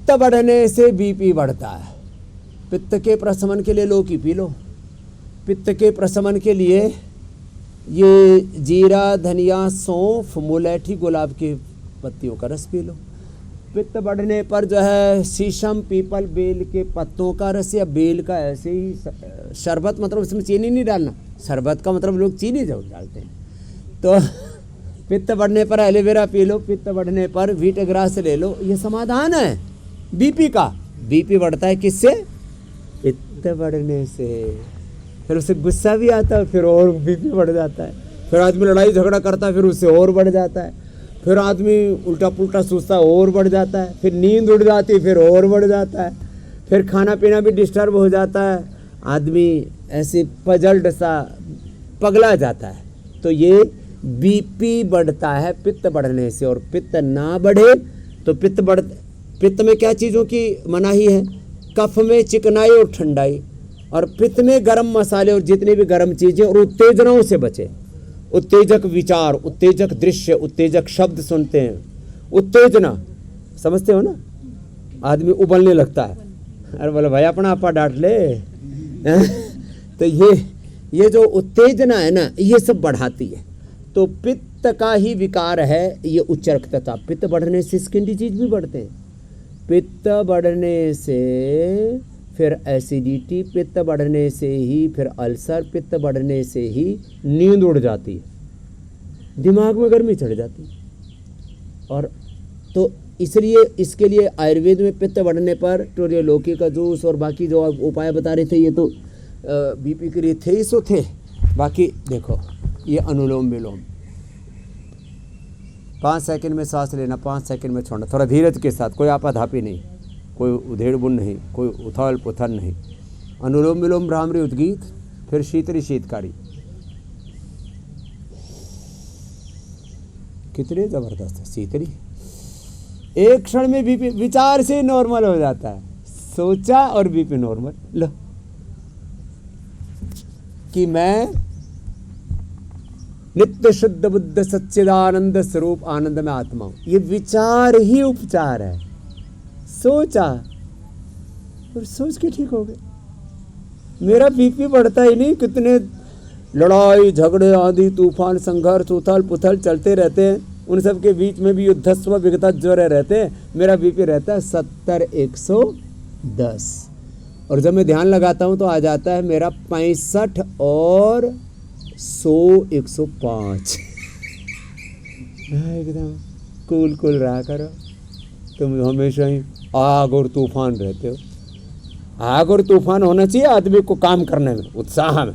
पित्त बढ़ने से बीपी बढ़ता है। पित्त के प्रशमन के लिए लौकी पी लो, पित्त के प्रशमन के लिए ये जीरा, धनिया, सौंफ, मुलैठी, गुलाब की पत्तियों का रस पी लो। पित्त बढ़ने पर जो है शीशम, पीपल, बेल के पत्तों का रस या बेल का ऐसे ही शरबत, मतलब इसमें चीनी नहीं डालना, शरबत का मतलब लोग चीनी जरूर डालते हैं। तो पित्त बढ़ने पर एलोवेरा पी लो, पित्त बढ़ने पर वीटग्रास ले लो, ये समाधान है बीपी का। बीपी बढ़ता है किससे? पित्त बढ़ने से। फिर उसे गुस्सा भी आता है, फिर और बीपी बढ़ जाता है। फिर आदमी लड़ाई झगड़ा करता है, फिर उससे और बढ़ जाता है। फिर आदमी उल्टा पुल्टा सोचता है, और बढ़ जाता है। फिर नींद उड़ जाती है, फिर और बढ़ जाता है। फिर खाना पीना भी डिस्टर्ब हो जाता है, आदमी ऐसे पजल्ड सा पगला जाता है। तो ये बीपी बढ़ता है पित्त बढ़ने से। और पित्त ना बढ़े तो पित्त में क्या चीज़ों की मनाही है? कफ में चिकनाई और ठंडाई, और पित्त में गरम मसाले और जितनी भी गरम चीज़ें और उत्तेजनाओं से बचे। उत्तेजक विचार, उत्तेजक दृश्य, उत्तेजक शब्द सुनते हैं, उत्तेजना समझते हो ना, आदमी उबलने लगता है। अरे बोले भाई अपना आपा डांट ले। तो ये जो उत्तेजना है ना, ये सब बढ़ाती है। तो पित्त का ही विकार है ये उच्च रक्तचाप। पित्त बढ़ने से स्किन डिजीज भी बढ़ते हैं। पित्त बढ़ने से फिर एसिडिटी, पित्त बढ़ने से ही फिर अल्सर, पित्त बढ़ने से ही नींद उड़ जाती है, दिमाग में गर्मी चढ़ जाती है। और तो इसलिए इसके लिए आयुर्वेद में पित्त बढ़ने पर टोरियो लौकी का जूस और बाकी जो आप उपाय बता रहे थे, ये तो बीपी के लिए थे ही सो थे। बाकी देखो ये अनुलोम विलोम, 5 सेकंड में सांस लेना, 5 सेकंड में छोड़ना, थोड़ा धीरज के साथ, कोई आपाधापी नहीं, कोई उधेड़ बुन नहीं, कोई उथल पुथल नहीं। अनुलोम विलोम, भ्रामरी, उद्गीत, फिर शीतरी शीतकारी। कितने जबरदस्त है शीतरी। एक क्षण में बीपी विचार से नॉर्मल हो जाता है। सोचा और बीपी नॉर्मल। लो कि मैं नित्य शुद्ध बुद्ध सच्चिदानंद स्वरूप आनंद में आत्मा हूं, ये विचार ही उपचार है। सोचा और सोच के ठीक हो गए। मेरा बीपी बढ़ता ही नहीं। कितने लड़ाई झगड़े, आंधी तूफान, संघर्ष, उथल पुथल चलते रहते हैं, उन सब के बीच में भी युद्धस्व विगत ज्वर रहते हैं। मेरा बीपी रहता है 70/110। और जब मैं ध्यान लगाता हूँ तो आ जाता है मेरा 65 और 100/105। एकदम कूल रहा करो। तुम हमेशा ही आग और तूफान रहते हो। आग और तूफान होना चाहिए आदमी को काम करने में, उत्साह में।